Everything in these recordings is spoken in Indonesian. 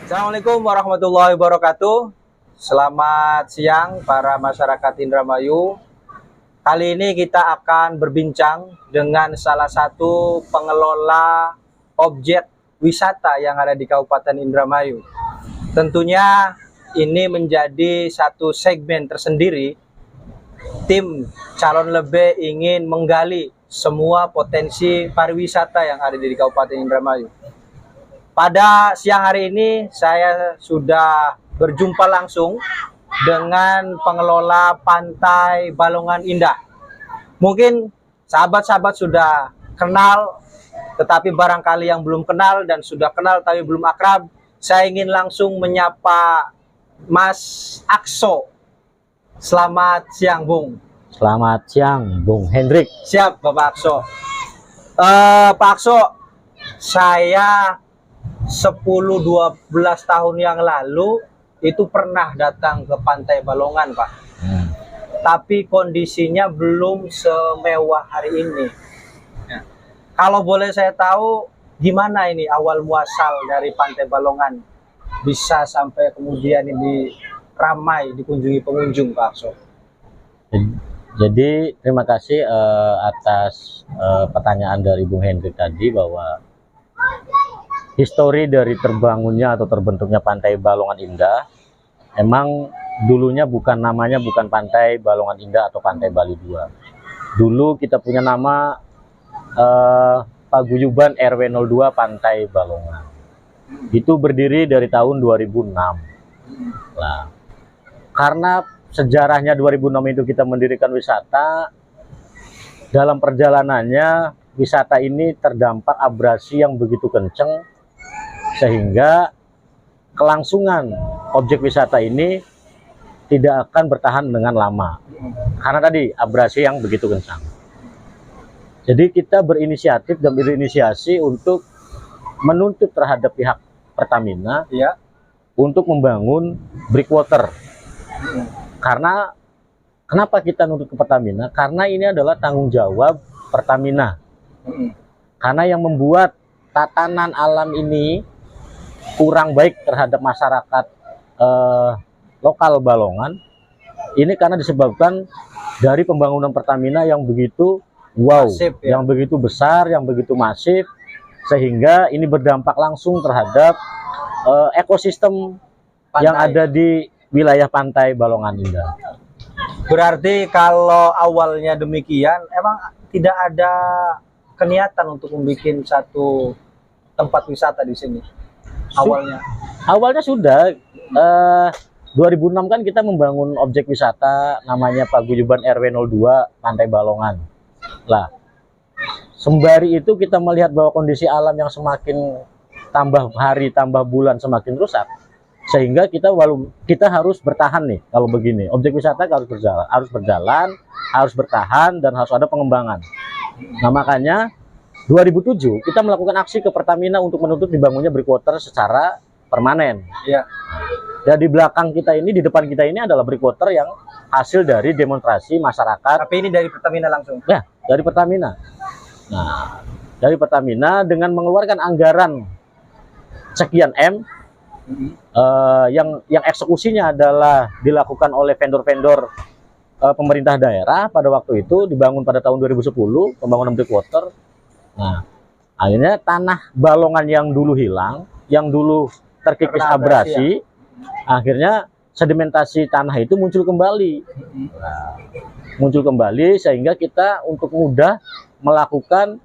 Assalamualaikum warahmatullahi wabarakatuh. Selamat siang para masyarakat Indramayu. Kali ini kita akan berbincang dengan salah satu pengelola objek wisata yang ada di Kabupaten Indramayu. Tentunya ini menjadi satu segmen tersendiri. Tim Calon Lebe ingin menggali semua potensi pariwisata yang ada di Kabupaten Indramayu. Pada siang hari ini saya sudah berjumpa langsung dengan pengelola Pantai Balongan Indah. Mungkin sahabat-sahabat sudah kenal, tetapi barangkali yang belum kenal dan sudah kenal tapi belum akrab, saya ingin langsung menyapa Mas Akso. Selamat siang, Bung. Selamat siang, Bung Hendrik. Siap, Bapak Akso. Pak Akso, saya 10-12 tahun yang lalu itu pernah datang ke Pantai Balongan, Pak. Tapi kondisinya belum semewah hari ini. Kalau boleh saya tahu, gimana ini awal muasal dari Pantai Balongan bisa sampai kemudian ini ramai dikunjungi pengunjung, Pak Akso? Jadi terima kasih atas pertanyaan dari Bung Hendrik tadi, bahwa histori dari terbangunnya atau terbentuknya Pantai Balongan Indah, emang dulunya namanya bukan Pantai Balongan Indah atau Pantai Bali 2. Dulu kita punya nama Paguyuban RW 02 Pantai Balongan. Itu berdiri dari tahun 2006. Nah, karena sejarahnya 2006 itu kita mendirikan wisata, dalam perjalanannya wisata ini terdampak abrasi yang begitu kenceng, sehingga kelangsungan objek wisata ini tidak akan bertahan dengan lama karena tadi abrasi yang begitu kencang. Jadi kita berinisiatif dan berinisiasi untuk menuntut terhadap pihak Pertamina untuk membangun breakwater. Karena kenapa kita nuntut ke Pertamina? Karena ini adalah tanggung jawab Pertamina. Karena yang membuat tatanan alam ini kurang baik terhadap masyarakat lokal Balongan ini karena disebabkan dari pembangunan Pertamina yang begitu masif, yang begitu besar, yang begitu masif, sehingga ini berdampak langsung terhadap ekosistem yang ada di wilayah Pantai Balongan Indah. Berarti kalau awalnya demikian, emang tidak ada keniatan untuk membuat satu tempat wisata di sini? Awalnya sudah 2006 kan kita membangun objek wisata namanya Paguyuban RW 02 Pantai Balongan. Lah, sembari itu kita melihat bahwa kondisi alam yang semakin tambah hari tambah bulan semakin rusak, sehingga kita harus bertahan nih. Kalau begini objek wisata harus berjalan, harus bertahan, dan harus ada pengembangan. Nah, makanya 2007 kita melakukan aksi ke Pertamina untuk menuntut dibangunnya breakwater secara permanen. Dan di belakang kita ini, di depan kita ini adalah breakwater yang hasil dari demonstrasi masyarakat. Tapi ini dari Pertamina langsung? Ya, dari Pertamina. Nah, dari Pertamina dengan mengeluarkan anggaran sekian M, yang eksekusinya adalah dilakukan oleh vendor-vendor pemerintah daerah pada waktu itu, dibangun pada tahun 2010 pembangunan breakwater. Nah, akhirnya tanah Balongan yang dulu hilang, yang dulu terkikis abrasi, akhirnya sedimentasi tanah itu muncul kembali. Sehingga kita untuk mudah melakukan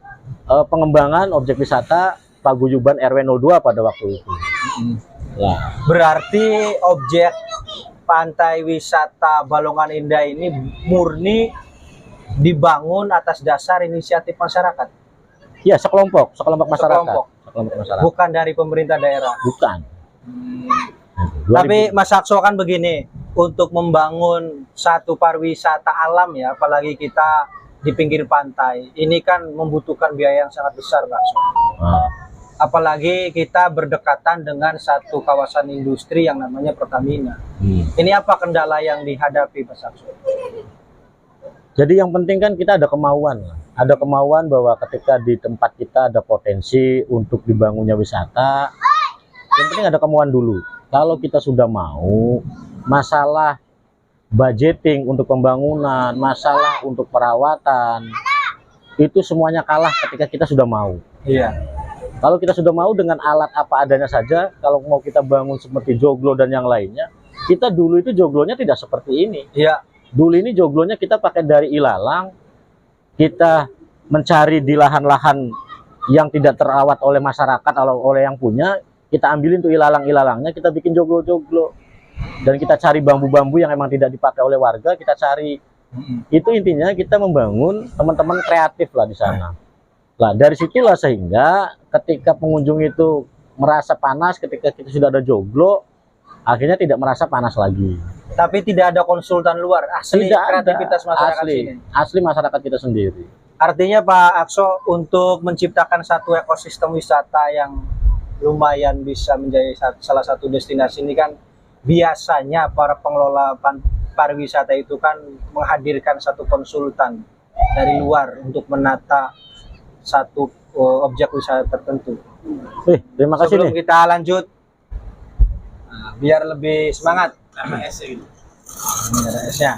pengembangan objek wisata Paguyuban RW 02 pada waktu itu. Berarti objek Pantai Wisata Balongan Indah ini murni dibangun atas dasar inisiatif masyarakat? Ya, sekelompok masyarakat. Bukan dari pemerintah daerah? Bukan. Tapi Mas Akso kan begini, untuk membangun satu pariwisata alam ya, apalagi kita di pinggir pantai, ini kan membutuhkan biaya yang sangat besar, Mas. Apalagi kita berdekatan dengan satu kawasan industri yang namanya Pertamina. Ini apa kendala yang dihadapi, Mas Akso? Jadi yang penting kan kita ada kemauan bahwa ketika di tempat kita ada potensi untuk dibangunnya wisata, Yang penting ada kemauan dulu. Kalau kita sudah mau, masalah budgeting untuk pembangunan, masalah untuk perawatan, itu semuanya kalah ketika kita sudah mau. Iya. Kalau kita sudah mau dengan alat apa adanya saja, kalau mau kita bangun seperti joglo dan yang lainnya, kita dulu itu joglonya tidak seperti ini. Iya. Dulu ini joglonya kita pakai dari ilalang, kita mencari di lahan-lahan yang tidak terawat oleh masyarakat atau oleh yang punya, kita ambilin tuh ilalang-ilalangnya, kita bikin joglo-joglo. Dan kita cari bambu-bambu yang emang tidak dipakai oleh warga, kita cari. Itu intinya kita membangun teman-teman kreatif lah di sana. Nah, dari situlah sehingga ketika pengunjung itu merasa panas, ketika kita sudah ada joglo, akhirnya tidak merasa panas lagi. Tapi tidak ada konsultan luar, asli Tidak kreativitas ada, masyarakat asli, sini. asli masyarakat kita sendiri. Artinya Pak Akso, untuk menciptakan satu ekosistem wisata yang lumayan bisa menjadi salah satu destinasi ini kan, biasanya para pengelola pariwisata itu kan menghadirkan satu konsultan dari luar untuk menata satu objek wisata tertentu. Terima kasih Sebelum nih. kita lanjut, biar lebih semangat. Ini ada esnya.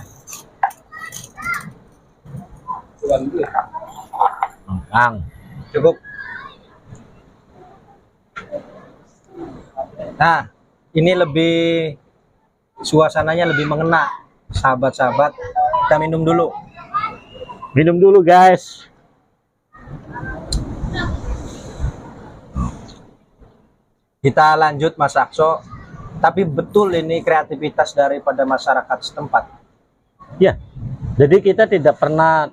Kang. Cukup. Nah, ini lebih suasananya lebih mengena, sahabat-sahabat. Kita minum dulu. Minum dulu guys. Kita lanjut Mas Akso. Tapi betul ini kreativitas daripada masyarakat setempat. Ya, jadi kita tidak pernah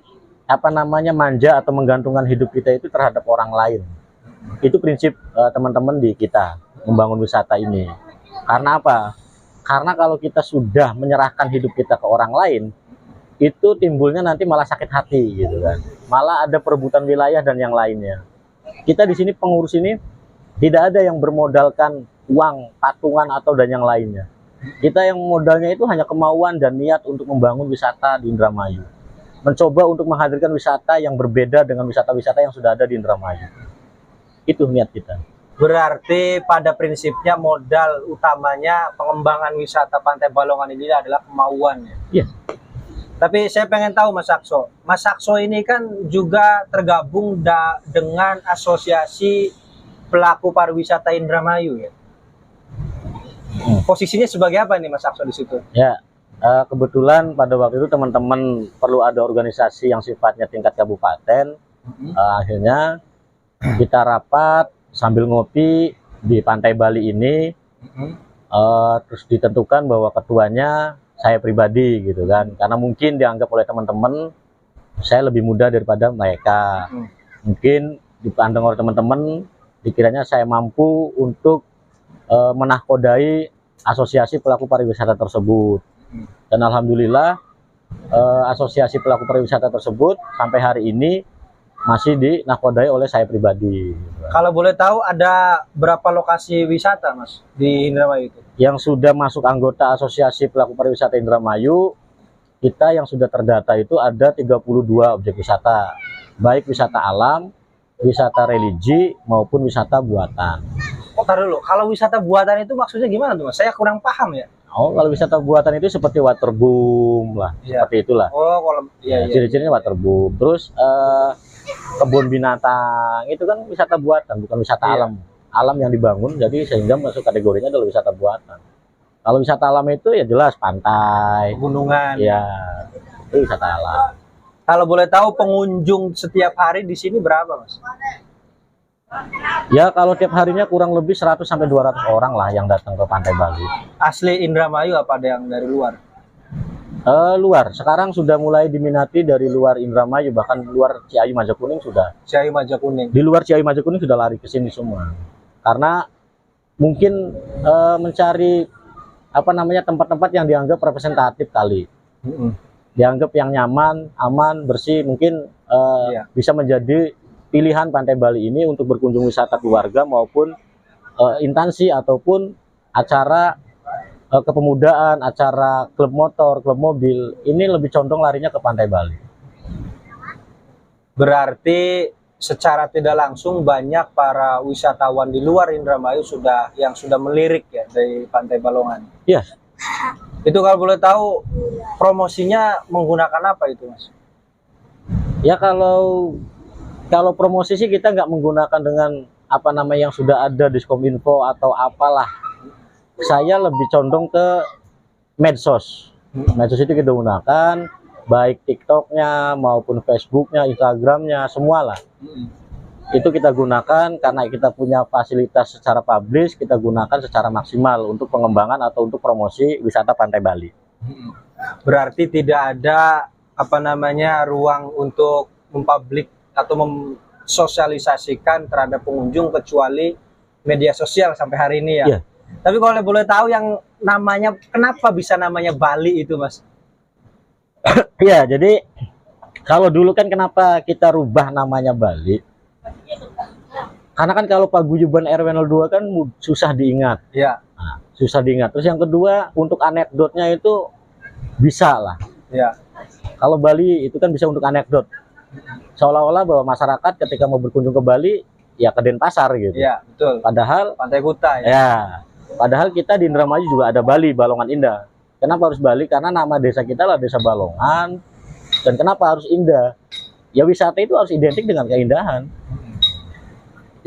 manja atau menggantungkan hidup kita itu terhadap orang lain. Itu prinsip teman-teman di kita membangun wisata ini. Karena apa? Karena kalau kita sudah menyerahkan hidup kita ke orang lain, itu timbulnya nanti malah sakit hati gitu kan. Malah ada perebutan wilayah dan yang lainnya. Kita di sini pengurus ini tidak ada yang bermodalkan uang, patungan atau dan yang lainnya. Kita yang modalnya itu hanya kemauan dan niat untuk membangun wisata di Indramayu. Mencoba untuk menghadirkan wisata yang berbeda dengan wisata-wisata yang sudah ada di Indramayu. Itu niat kita. Berarti pada prinsipnya modal utamanya pengembangan wisata Pantai Balongan ini adalah kemauannya. Iya. Tapi saya pengen tahu Mas Akso. Mas Akso ini kan juga tergabung dengan asosiasi pelaku pariwisata Indramayu ya. Posisinya sebagai apa nih Mas Akso di situ? Ya, kebetulan pada waktu itu teman-teman perlu ada organisasi yang sifatnya tingkat kabupaten. Akhirnya kita rapat sambil ngopi di Pantai Bali ini. Terus ditentukan bahwa ketuanya saya pribadi gitu kan. Karena mungkin dianggap oleh teman-teman saya lebih muda daripada mereka. Mungkin dipandang oleh teman-teman dikiranya saya mampu untuk menahkodai asosiasi pelaku pariwisata tersebut. Dan alhamdulillah asosiasi pelaku pariwisata tersebut sampai hari ini masih dinahkodai oleh saya pribadi. Kalau boleh tahu ada berapa lokasi wisata Mas di Indramayu itu? Yang sudah masuk anggota asosiasi pelaku pariwisata Indramayu, kita yang sudah terdata itu ada 32 objek wisata, baik wisata alam, wisata religi maupun wisata buatan. Oh, taruh dulu. Kalau wisata buatan itu maksudnya gimana tuh Mas? Saya kurang paham ya. Oh, kalau wisata buatan itu seperti waterboom lah, seperti itulah. Oh, kalau ciri-cirinya waterboom. Terus kebun binatang itu kan wisata buatan, bukan wisata alam. Alam yang dibangun, jadi sehingga masuk kategorinya adalah wisata buatan. Kalau wisata alam itu ya jelas pantai, gunungan. Ya, itu wisata alam. Kalau boleh tahu pengunjung setiap hari di sini berapa Mas? Ya kalau tiap harinya kurang lebih 100 sampai 200 orang lah yang datang ke Pantai Bali. Asli Indramayu apa ada yang dari luar? Luar. Sekarang sudah mulai diminati dari luar Indramayu, bahkan luar Ciayu Majakuning sudah. Ciayu Majakuning. Di luar Ciayu Majakuning sudah lari ke sini semua. Karena mungkin mencari tempat-tempat yang dianggap representatif kali. Dianggap yang nyaman, aman, bersih, mungkin bisa menjadi pilihan Pantai Bali ini untuk berkunjung wisata keluarga maupun instansi ataupun acara kepemudaan, acara klub motor, klub mobil, ini lebih condong larinya ke Pantai Bali. Berarti secara tidak langsung banyak para wisatawan di luar Indramayu yang sudah melirik ya dari Pantai Balongan. Iya. Itu kalau boleh tahu promosinya menggunakan apa itu, Mas? Ya kalau promosi sih kita nggak menggunakan dengan apa namanya yang sudah ada Diskominfo atau apalah. Saya lebih condong ke medsos. Medsos itu kita gunakan baik TikToknya maupun Facebooknya, Instagramnya, semualah. Itu kita gunakan karena kita punya fasilitas secara publish, kita gunakan secara maksimal untuk pengembangan atau untuk promosi wisata Pantai Bali. Berarti tidak ada apa namanya ruang untuk mempublik atau mensosialisasikan terhadap pengunjung kecuali media sosial sampai hari ini ya. Iya. Tapi kalau boleh tahu yang namanya kenapa bisa namanya Bali itu, Mas? Iya, jadi kalau dulu kan kenapa kita rubah namanya Bali? Karena kan kalau paguyuban RW02 kan susah diingat. Iya. Nah, susah diingat. Terus yang kedua, untuk anekdotnya itu bisa lah. Iya. Kalau Bali itu kan bisa untuk anekdot. Seolah-olah bahwa masyarakat ketika mau berkunjung ke Bali, ya ke Denpasar gitu. Iya, betul. Padahal Pantai Kuta ya. ya, padahal kita di Indramayu juga ada Bali, Balongan Indah. Kenapa harus Bali? Karena nama desa kita lah Desa Balongan. Dan kenapa harus indah? Ya wisata itu harus identik dengan keindahan.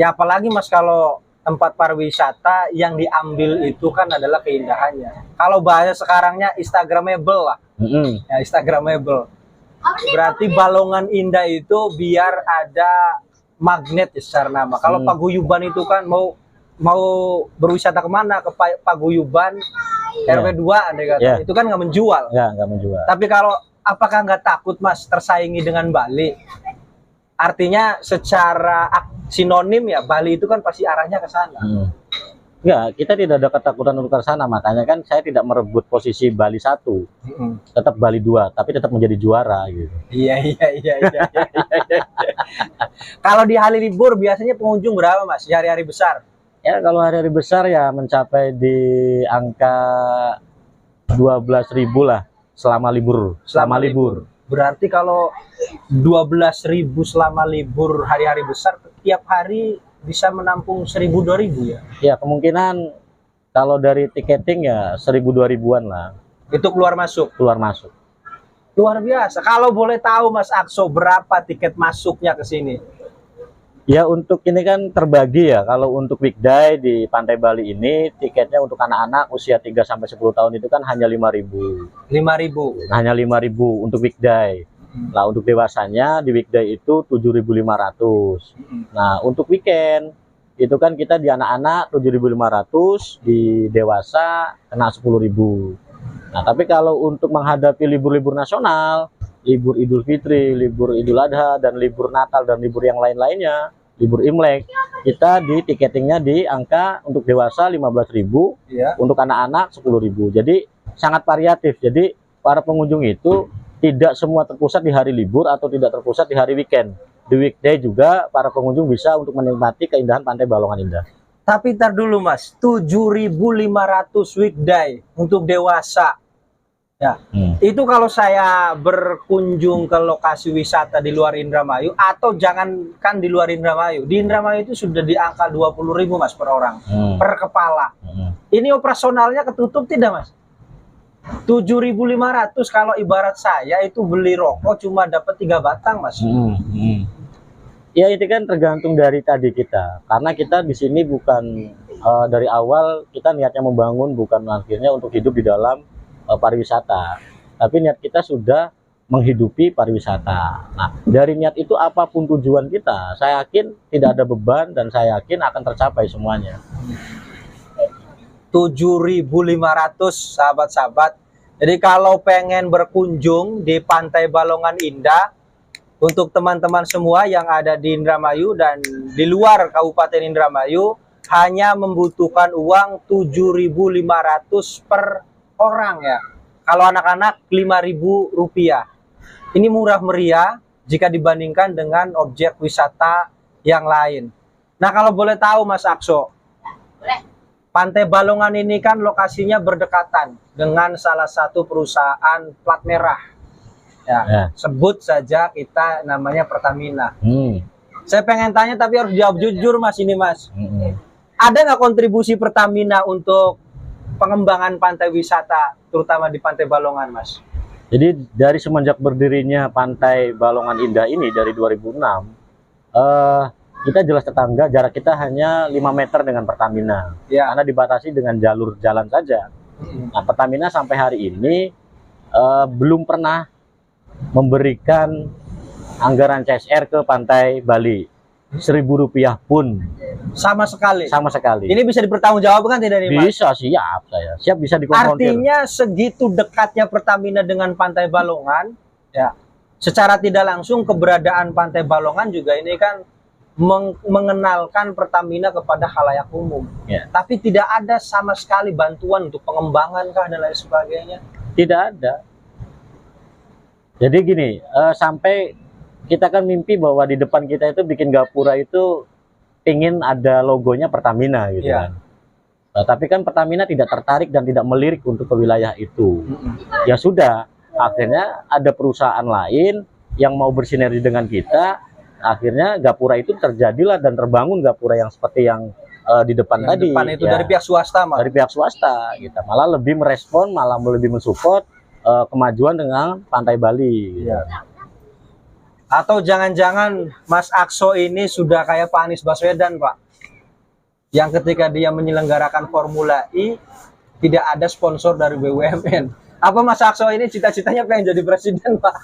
Ya apalagi Mas kalau tempat pariwisata yang diambil itu kan adalah keindahannya. Kalau bahasa sekarangnya Instagramable lah. Ya Instagramable. Berarti Balongan Indah itu biar ada magnet ya secara nama. Kalau paguyuban itu kan mau berwisata kemana, ke paguyuban RW2 andai kata, itu kan nggak menjual. Ya, nggak menjual. Tapi kalau apakah nggak takut Mas tersaingi dengan Bali? Artinya secara sinonim ya Bali itu kan pasti arahnya ke sana. Ya, kita tidak ada ketakutan untuk ke sana, makanya kan saya tidak merebut posisi Bali 1. Tetap Bali 2, tapi tetap menjadi juara gitu. Iya. Kalau di hari libur biasanya pengunjung berapa Mas? Di hari-hari besar? Ya, kalau hari-hari besar ya mencapai di angka 12.000 lah selama libur. Selama libur. Berarti kalau 12.000 selama libur hari-hari besar, tiap hari bisa menampung 1.000-2.000 ya? Ya, kemungkinan kalau dari tiketing ya 1.000-2.000-an lah. Itu keluar masuk? Keluar masuk. Luar biasa. Kalau boleh tahu Mas Akso, berapa tiket masuknya ke sini? Ya, untuk ini kan terbagi ya. Kalau untuk weekday di Pantai Bali ini, tiketnya untuk anak-anak usia 3-10 tahun itu kan hanya 5.000. 5.000? Hanya 5.000 untuk weekday. Nah, untuk dewasanya di weekday itu 7.500. Nah, untuk weekend itu kan kita di anak-anak 7.500, di dewasa kena 10.000. Nah, tapi kalau untuk menghadapi libur-libur nasional, libur Idul Fitri, libur Idul Adha, dan libur Natal, dan libur yang lain-lainnya, libur Imlek, kita di tiketingnya di angka untuk dewasa 15.000, untuk anak-anak 10.000. Jadi sangat variatif. Jadi para pengunjung itu tidak semua terpusat di hari libur atau tidak terpusat di hari weekend. Di weekday juga para pengunjung bisa untuk menikmati keindahan Pantai Balongan Indah. Tapi ntar dulu Mas, 7.500 weekday untuk dewasa. Ya, itu kalau saya berkunjung ke lokasi wisata di luar Indramayu, atau jangankan di luar Indramayu, di Indramayu itu sudah di angka 20.000 Mas per orang, per kepala. Ini operasionalnya ketutup tidak Mas? 7.500 kalau ibarat saya itu beli rokok cuma dapat 3 batang Mas. Ya itu kan tergantung dari tadi kita, karena kita di sini bukan dari awal kita niatnya membangun, bukan akhirnya untuk hidup di dalam pariwisata, tapi niat kita sudah menghidupi pariwisata. Nah, dari niat itu apapun tujuan kita, saya yakin tidak ada beban dan saya yakin akan tercapai semuanya. 7.500 sahabat-sahabat. Jadi kalau pengen berkunjung di Pantai Balongan Indah, untuk teman-teman semua yang ada di Indramayu dan di luar Kabupaten Indramayu, hanya membutuhkan uang 7.500 per orang ya. Kalau anak-anak 5.000 rupiah. Ini murah meriah jika dibandingkan dengan objek wisata yang lain. Nah kalau boleh tahu Mas Akso, Pantai Balongan ini kan lokasinya berdekatan dengan salah satu perusahaan plat merah. Ya, sebut saja kita namanya Pertamina. Saya pengen tanya tapi harus jawab jujur Mas ini Mas. Ada nggak kontribusi Pertamina untuk pengembangan pantai wisata, terutama di Pantai Balongan, Mas? Jadi dari semenjak berdirinya Pantai Balongan Indah ini dari 2006, kita jelas tetangga, jarak kita hanya 5 meter dengan Pertamina. Ya. Karena dibatasi dengan jalur jalan saja. Nah, Pertamina sampai hari ini belum pernah memberikan anggaran CSR ke Pantai Bali. Rp1.000 pun Sama sekali. sama sekali. Ini bisa dipertanggungjawabkan tidak nih, Mas? Bisa, siap saya. Siap, bisa dikonfrontir. Artinya segitu dekatnya Pertamina dengan Pantai Balongan, ya. Secara tidak langsung keberadaan Pantai Balongan juga ini kan mengenalkan Pertamina kepada khalayak umum. Ya. Tapi tidak ada sama sekali bantuan untuk pengembangan kah dan lain sebagainya. Tidak ada. Jadi gini, sampai kita kan mimpi bahwa di depan kita itu bikin gapura itu ingin ada logonya Pertamina gitu Ya. kan. Tapi kan Pertamina tidak tertarik dan tidak melirik untuk ke wilayah itu. Ya sudah, akhirnya ada perusahaan lain yang mau bersinergi dengan kita. Akhirnya gapura itu terjadilah dan terbangun gapura yang seperti yang di depan Yang tadi. depan itu ya. dari pihak swasta, Mas. Dari pihak swasta, kita malah lebih merespon, malah lebih mensupport kemajuan dengan Pantai Bali. Gitu. Ya. Atau jangan-jangan Mas Akso ini sudah kayak Pak Anies Baswedan, Pak, yang ketika dia menyelenggarakan Formula E tidak ada sponsor dari BUMN. Apa Mas Akso ini cita-citanya pengen jadi presiden, Pak?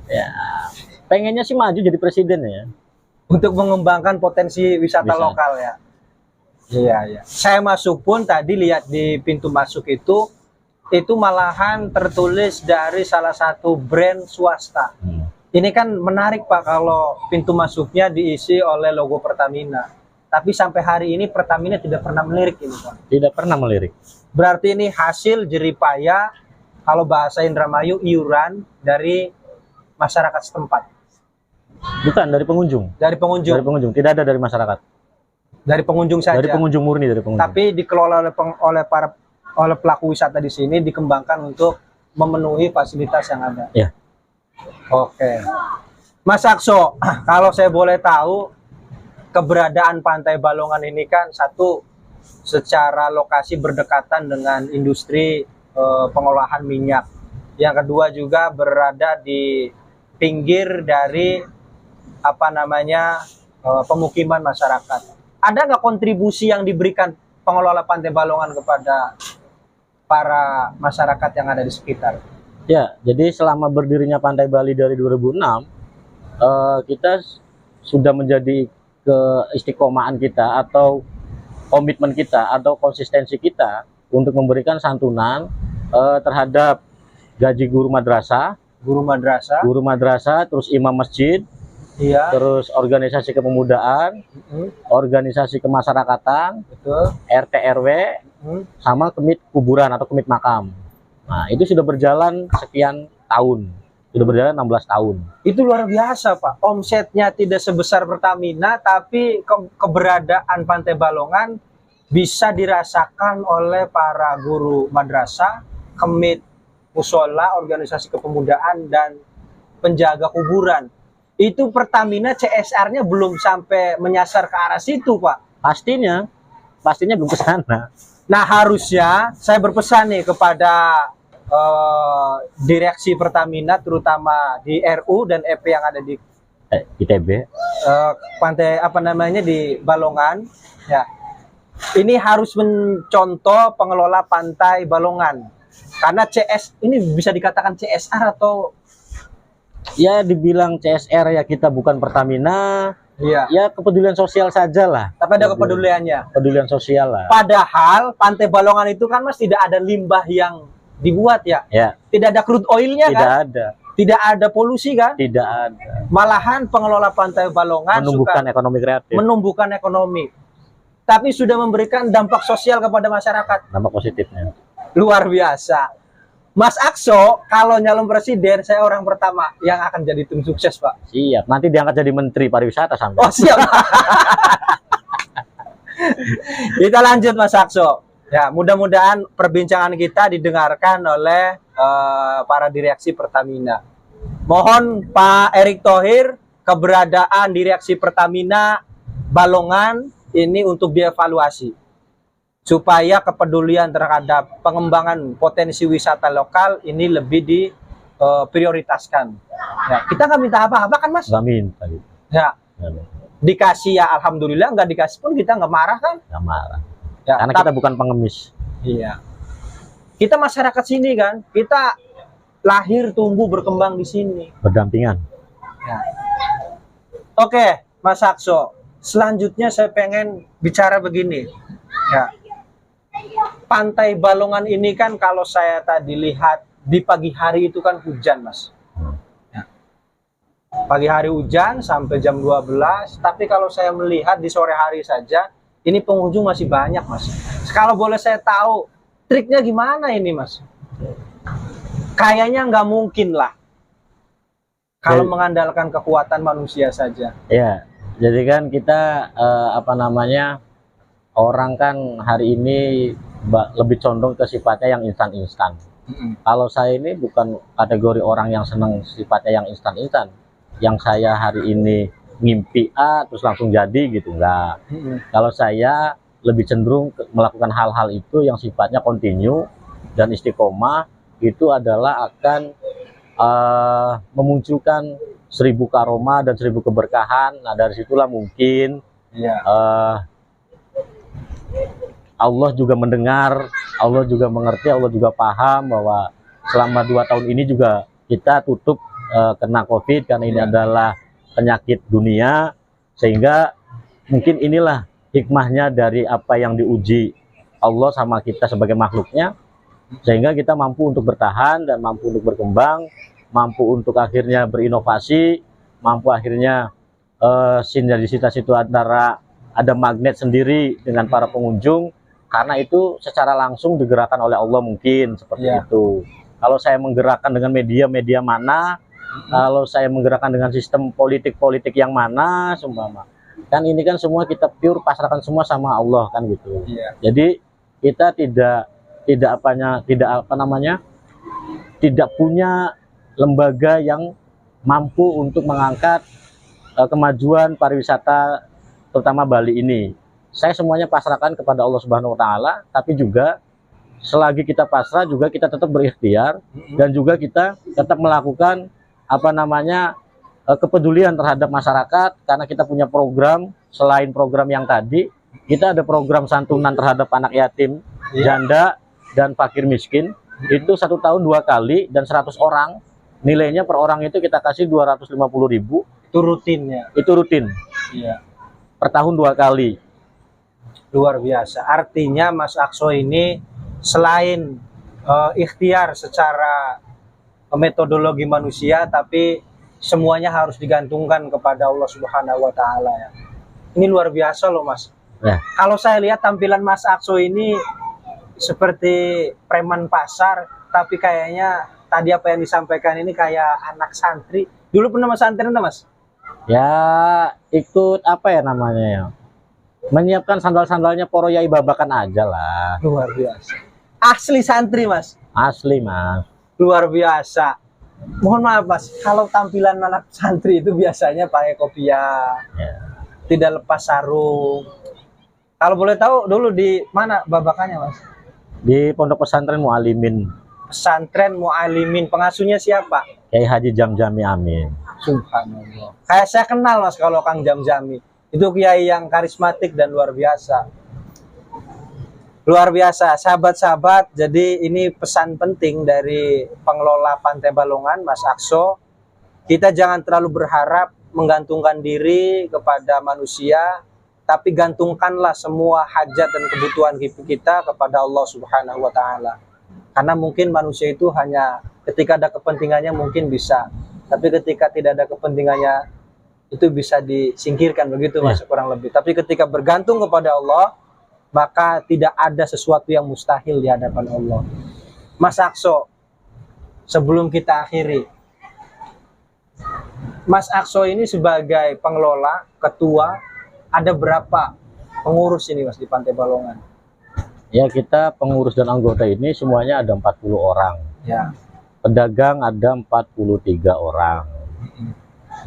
Ya, pengennya sih maju jadi presiden ya. Untuk mengembangkan potensi wisata Bisa. lokal ya. Iya, iya. Saya masuk pun tadi lihat di pintu masuk itu malahan tertulis dari salah satu brand swasta. Ini kan menarik Pak kalau pintu masuknya diisi oleh logo Pertamina. Tapi sampai hari ini Pertamina tidak pernah melirik ini Pak. Tidak pernah melirik. Berarti ini hasil jeripaya, kalau bahasa Indramayu, iuran dari masyarakat setempat. Bukan dari pengunjung. Dari pengunjung. Dari pengunjung, tidak ada dari masyarakat. Dari pengunjung saja. Dari pengunjung murni, dari pengunjung. Tapi dikelola oleh pelaku wisata di sini, dikembangkan untuk memenuhi fasilitas yang ada. Ya. Oke, Mas Akso, kalau saya boleh tahu, keberadaan Pantai Balongan ini kan satu secara lokasi berdekatan dengan industri pengolahan minyak. Yang kedua juga berada di pinggir dari pemukiman masyarakat. Ada nggak kontribusi yang diberikan pengelola Pantai Balongan kepada para masyarakat yang ada di sekitar? Ya, jadi selama berdirinya Pantai Bali dari 2006, kita sudah menjadi keistiqomahan kita atau komitmen kita atau konsistensi kita untuk memberikan santunan terhadap gaji guru madrasah, terus imam masjid, iya, terus organisasi kepemudaan, organisasi kemasyarakatan, betul, RT RW, sama kemit kuburan atau kemit makam. Nah, itu sudah berjalan sekian tahun. Sudah berjalan 16 tahun. Itu luar biasa, Pak. Omsetnya tidak sebesar Pertamina, tapi keberadaan Pantai Balongan bisa dirasakan oleh para guru madrasah, kemit musola, organisasi kepemudaan, dan penjaga kuburan. Itu Pertamina CSR-nya belum sampai menyasar ke arah situ, Pak. Pastinya belum ke sana. Nah, harusnya saya berpesan nih kepada direksi Pertamina, terutama di RU dan EP yang ada di ITB, pantai di Balongan, ya. Ini harus mencontoh pengelola Pantai Balongan, karena ini bisa dikatakan CSR atau ya dibilang CSR ya, kita bukan Pertamina. iya, Ya kepedulian sosial saja lah. tapi ada kepeduliannya. Kepedulian sosial lah. Padahal Pantai Balongan itu kan Mas tidak ada limbah yang dibuat ya. Ya. Tidak ada crude oilnya Tidak kan. ada. Tidak ada polusi kan. Tidak ada. Malahan pengelola Pantai Balongan Menumbuhkan ekonomi kreatif. menumbuhkan ekonomi. Tapi sudah memberikan dampak sosial kepada masyarakat. Dampak positifnya. Luar biasa. Mas Akso, kalau nyalon presiden, saya orang pertama yang akan jadi tim sukses, Pak. Siap. Nanti diangkat jadi Menteri Pariwisata sampai. Oh, siap. Kita lanjut, Mas Akso. Ya, mudah-mudahan perbincangan kita didengarkan oleh para direksi Pertamina. Mohon Pak Erick Thohir keberadaan di reaksi Pertamina Balongan ini untuk dievaluasi supaya kepedulian terhadap pengembangan potensi wisata lokal ini lebih diprioritaskan. Ya, kita nggak minta apa-apa kan Mas? Nggak minta gitu. Ya, Nggak dikasih ya alhamdulillah, nggak dikasih pun kita nggak marah kan? nggak marah. Ya, Karena kita bukan pengemis. iya. Kita masyarakat sini kan, kita lahir, tumbuh, berkembang di sini. Berdampingan. Ya. Oke, Mas Akso. Selanjutnya saya pengen bicara begini. Ya. Pantai Balongan ini kan kalau saya tadi lihat di pagi hari itu kan hujan, Mas. Ya. Pagi hari hujan sampai jam 12, tapi kalau saya melihat di sore hari saja, ini pengunjung masih banyak, Mas. Kalau boleh saya tahu, triknya gimana ini, Mas? Kayaknya nggak mungkin lah kalau mengandalkan kekuatan manusia saja. Ya, jadi kan kita orang kan hari ini lebih condong ke sifatnya yang instan-instan. Kalau saya ini bukan kategori orang yang senang sifatnya yang instan-instan. Yang saya hari ini ngimpi A terus langsung jadi gitu, enggak. Kalau saya lebih cenderung melakukan hal-hal itu yang sifatnya kontinu dan istiqomah, itu adalah akan memunculkan 1000 karomah dan 1000 keberkahan. Nah, dari situlah mungkin Allah juga mendengar, Allah juga mengerti, Allah juga paham bahwa selama 2 tahun ini juga kita tutup kena COVID karena ini adalah penyakit dunia, sehingga mungkin inilah hikmahnya dari apa yang diuji Allah sama kita sebagai makhluknya, sehingga kita mampu untuk bertahan dan mampu untuk berkembang, mampu untuk akhirnya berinovasi, mampu akhirnya sinergisitas itu antara ada magnet sendiri dengan para pengunjung, karena itu secara langsung digerakkan oleh Allah mungkin seperti itu. Kalau saya menggerakkan dengan media-media mana, kalau saya menggerakkan dengan sistem politik-politik yang mana, semua kan ini kan semua kita pure pasrahkan semua sama Allah kan gitu. Jadi kita tidak punya lembaga yang mampu untuk mengangkat kemajuan pariwisata terutama Bali ini. Saya semuanya pasrahkan kepada Allah Subhanahu wa taala, tapi juga selagi kita pasrah juga kita tetap berikhtiar dan juga kita tetap melakukan kepedulian terhadap masyarakat, karena kita punya program. Selain program yang tadi, kita ada program santunan terhadap anak yatim, janda dan fakir miskin. Itu 1 tahun 2 kali dan 100 orang. Nilainya per orang itu kita kasih 250.000. Itu rutinnya. Itu rutin. Iya. Per tahun 2 kali. Luar biasa. Artinya Mas Akso ini selain ikhtiar secara metodologi manusia, tapi semuanya harus digantungkan kepada Allah Subhanahu wa taala ya. Ini luar biasa loh, Mas. Ya. Kalau saya lihat tampilan Mas Akso ini seperti preman pasar, tapi kayaknya tadi apa yang disampaikan ini kayak anak santri. Dulu pernah Mas santri enggak, Mas? Ya, ikut apa ya namanya ya? Menyiapkan sandal-sandalnya Poro Yai Babakan aja lah. Luar biasa. Asli santri, Mas. Asli, Mas. Luar biasa. Mohon maaf, Mas, kalau tampilan anak santri itu biasanya pakai kopiah, tidak lepas sarung. Kalau boleh tahu dulu di mana babakannya, Mas? Di Pondok Pesantren Mualimin. Pesantren Mualimin, pengasuhnya siapa? Kiai Haji Jamjami Amin. Subhanallah. Kayak saya kenal, Mas, kalau Kang Jamjami. Itu kiai yang karismatik dan luar biasa. Luar biasa, sahabat-sahabat. Jadi ini pesan penting dari pengelola Pantai Balongan, Mas Akso. Kita jangan terlalu berharap menggantungkan diri kepada manusia, tapi gantungkanlah semua hajat dan kebutuhan kita kepada Allah Subhanahu wa taala. Karena mungkin manusia itu hanya ketika ada kepentingannya mungkin bisa, tapi ketika tidak ada kepentingannya itu bisa disingkirkan, begitu Mas, kurang lebih. Tapi ketika bergantung kepada Allah, maka tidak ada sesuatu yang mustahil di hadapan Allah. Mas Akso, sebelum kita akhiri, Mas Akso ini sebagai pengelola, ketua, ada berapa pengurus ini, Mas, di Pantai Balongan? Ya, kita pengurus dan anggota ini semuanya ada 40 orang. Ya. Pedagang ada 43 orang.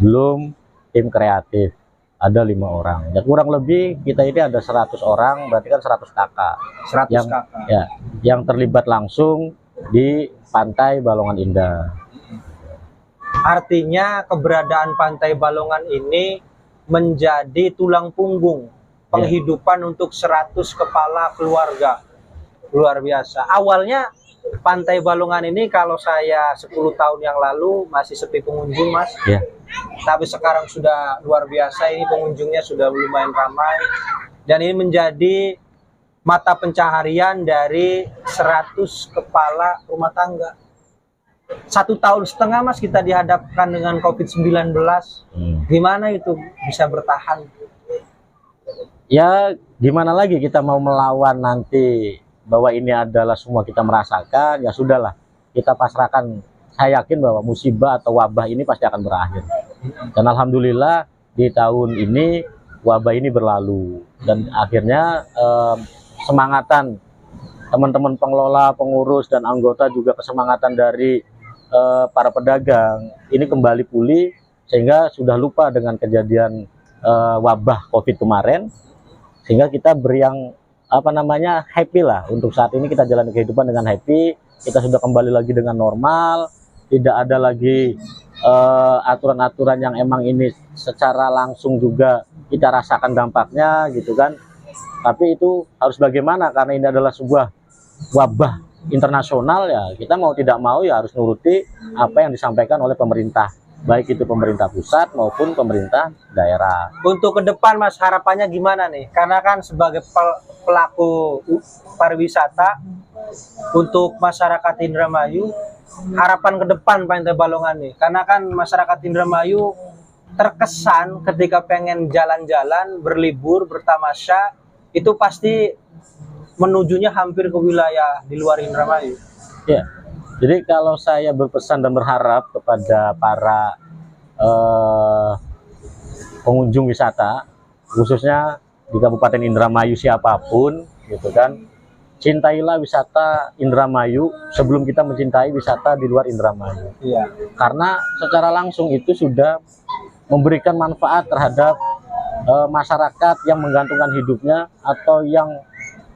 Belum tim kreatif ada 5 orang. Ya kurang lebih kita ini ada 100 orang, berarti kan 100 kakak 100 yang kakak. ya yang terlibat langsung di Pantai Balongan Indah. Artinya keberadaan Pantai Balongan ini menjadi tulang punggung penghidupan untuk 100 kepala keluarga. Luar biasa. Awalnya Pantai Balongan ini kalau saya 10 tahun yang lalu masih sepi pengunjung, Mas. Ya. Tapi sekarang sudah luar biasa, ini pengunjungnya sudah lumayan ramai. Dan ini menjadi mata pencaharian dari 100 kepala rumah tangga. 1,5 tahun, Mas, kita dihadapkan dengan COVID-19. Gimana itu bisa bertahan? Ya gimana lagi kita mau melawan nanti, bahwa ini adalah semua kita merasakan, ya sudahlah, kita pasrahkan. Saya yakin bahwa musibah atau wabah ini pasti akan berakhir. Dan alhamdulillah di tahun ini wabah ini berlalu, dan akhirnya semangatan teman-teman pengelola, pengurus dan anggota, juga kesemangatan dari para pedagang ini kembali pulih, sehingga sudah lupa dengan kejadian wabah COVID kemarin, sehingga kita beriang happy lah. Untuk saat ini kita jalani kehidupan dengan happy, kita sudah kembali lagi dengan normal, tidak ada lagi aturan-aturan yang emang ini secara langsung juga kita rasakan dampaknya gitu kan. Tapi itu harus bagaimana, karena ini adalah sebuah wabah internasional, ya kita mau tidak mau ya harus nuruti apa yang disampaikan oleh pemerintah, baik itu pemerintah pusat maupun pemerintah daerah. Untuk ke depan, Mas, harapannya gimana nih? Karena kan sebagai pelaku pariwisata untuk masyarakat Indramayu, harapan ke depan Pantai Balongan nih, karena kan masyarakat Indramayu terkesan ketika pengen jalan-jalan, berlibur, bertamasya, itu pasti menujunya hampir ke wilayah di luar Indramayu. Ya, jadi kalau saya berpesan dan berharap kepada para pengunjung wisata, khususnya di Kabupaten Indramayu siapapun gitu kan, cintailah wisata Indramayu sebelum kita mencintai wisata di luar Indramayu. Iya. Karena secara langsung itu sudah memberikan manfaat terhadap masyarakat yang menggantungkan hidupnya atau yang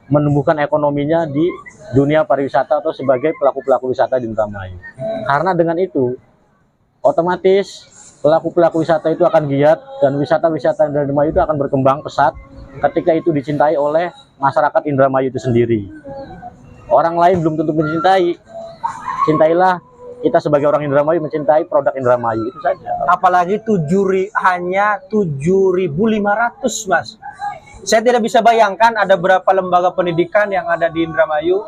menumbuhkan ekonominya di dunia pariwisata atau sebagai pelaku-pelaku wisata di Indramayu. Karena dengan itu otomatis pelaku-pelaku wisata itu akan giat, dan wisata-wisata di Indramayu itu akan berkembang pesat ketika itu dicintai oleh masyarakat Indramayu itu sendiri. Orang lain belum tentu mencintai. Cintailah kita sebagai orang Indramayu, mencintai produk Indramayu, itu saja. Apalagi hanya 7.500, Mas. Saya tidak bisa bayangkan ada berapa lembaga pendidikan yang ada di Indramayu,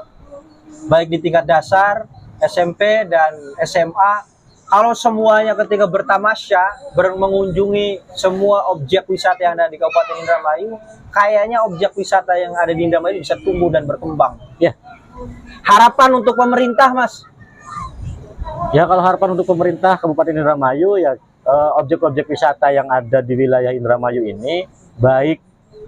baik di tingkat dasar, SMP dan SMA. Kalau semuanya ketika bertamasya, mengunjungi semua objek wisata yang ada di Kabupaten Indramayu, kayaknya objek wisata yang ada di Indramayu bisa tumbuh dan berkembang. Ya. Harapan untuk pemerintah, Mas? Ya, kalau harapan untuk pemerintah Kabupaten Indramayu, ya objek-objek wisata yang ada di wilayah Indramayu ini, baik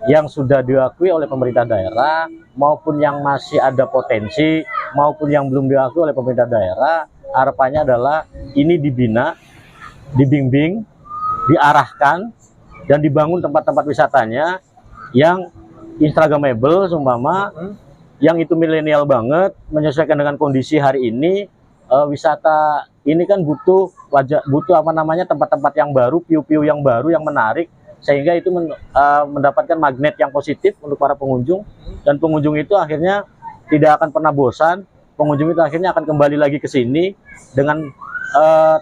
yang sudah diakui oleh pemerintah daerah maupun yang masih ada potensi maupun yang belum diakui oleh pemerintah daerah, harapannya adalah ini dibina, dibimbing, diarahkan, dan dibangun tempat-tempat wisatanya yang instagramable, seumpama yang itu milenial banget, menyesuaikan dengan kondisi hari ini. Wisata ini kan butuh tempat-tempat yang baru, view-view yang baru, yang menarik, sehingga itu mendapatkan magnet yang positif untuk para pengunjung, dan pengunjung itu akhirnya tidak akan pernah bosan. Pengunjung itu akhirnya akan kembali lagi ke sini dengan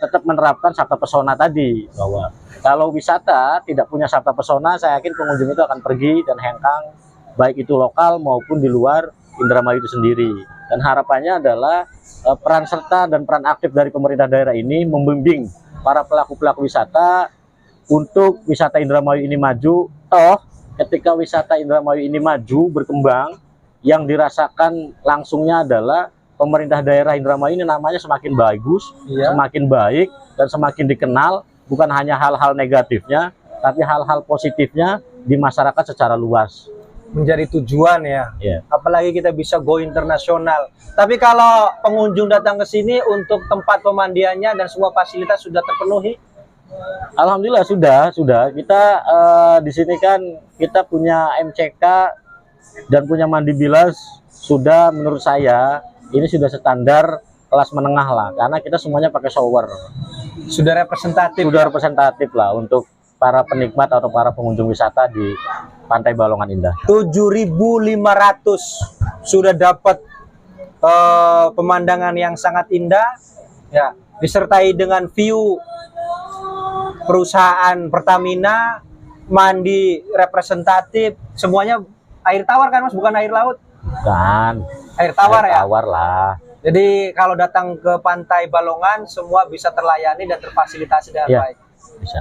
tetap menerapkan sabta pesona tadi, bahwa kalau wisata tidak punya sabta pesona, saya yakin pengunjung itu akan pergi dan hengkang, baik itu lokal maupun di luar Indramayu itu sendiri. Dan harapannya adalah peran serta dan peran aktif dari pemerintah daerah ini membimbing para pelaku-pelaku wisata untuk wisata Indramayu ini maju. Toh ketika wisata Indramayu ini maju, berkembang, yang dirasakan langsungnya adalah pemerintah daerah Indramayu ini namanya semakin bagus, semakin baik, dan semakin dikenal, bukan hanya hal-hal negatifnya, tapi hal-hal positifnya di masyarakat secara luas. Menjadi tujuan ya. Apalagi kita bisa go internasional. Tapi kalau pengunjung datang ke sini untuk tempat pemandiannya dan semua fasilitas sudah terpenuhi, Alhamdulillah sudah. Kita di sini kan kita punya MCK dan punya mandi bilas, sudah menurut saya ini sudah standar kelas menengah lah, karena kita semuanya pakai shower. Sudah representatif. Sudah representatif lah untuk para penikmat atau para pengunjung wisata di Pantai Balongan Indah. 7.500 sudah dapat pemandangan yang sangat indah, ya, disertai dengan view perusahaan Pertamina, mandi representatif, semuanya air tawar kan Mas, bukan air laut? Kan Air tawar ya. tawar lah. Jadi kalau datang ke Pantai Balongan semua bisa terlayani dan terfasilitasi dengan Iya. baik. Bisa.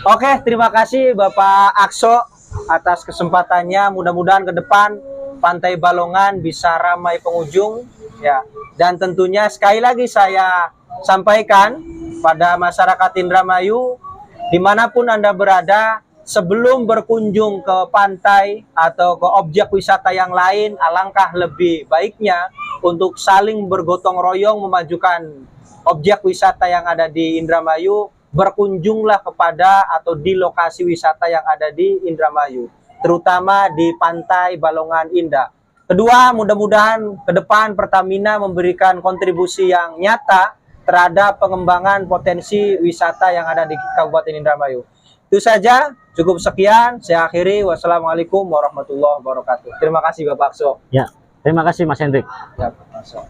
Oke, terima kasih Bapak Akso atas kesempatannya. Mudah-mudahan ke depan Pantai Balongan bisa ramai pengunjung, ya. Dan tentunya sekali lagi saya sampaikan pada masyarakat Indramayu, dimanapun Anda berada, sebelum berkunjung ke pantai atau ke objek wisata yang lain, alangkah lebih baiknya untuk saling bergotong royong memajukan objek wisata yang ada di Indramayu. Berkunjunglah kepada atau di lokasi wisata yang ada di Indramayu, terutama di Pantai Balongan Indah. Kedua, mudah-mudahan ke depan Pertamina memberikan kontribusi yang nyata terhadap pengembangan potensi wisata yang ada di Kabupaten Indramayu. Itu saja, cukup sekian. Saya akhiri. Wassalamualaikum warahmatullahi wabarakatuh. Terima kasih Bapak Akso. Ya, terima kasih Mas Hendrik. Ya, Pak Akso.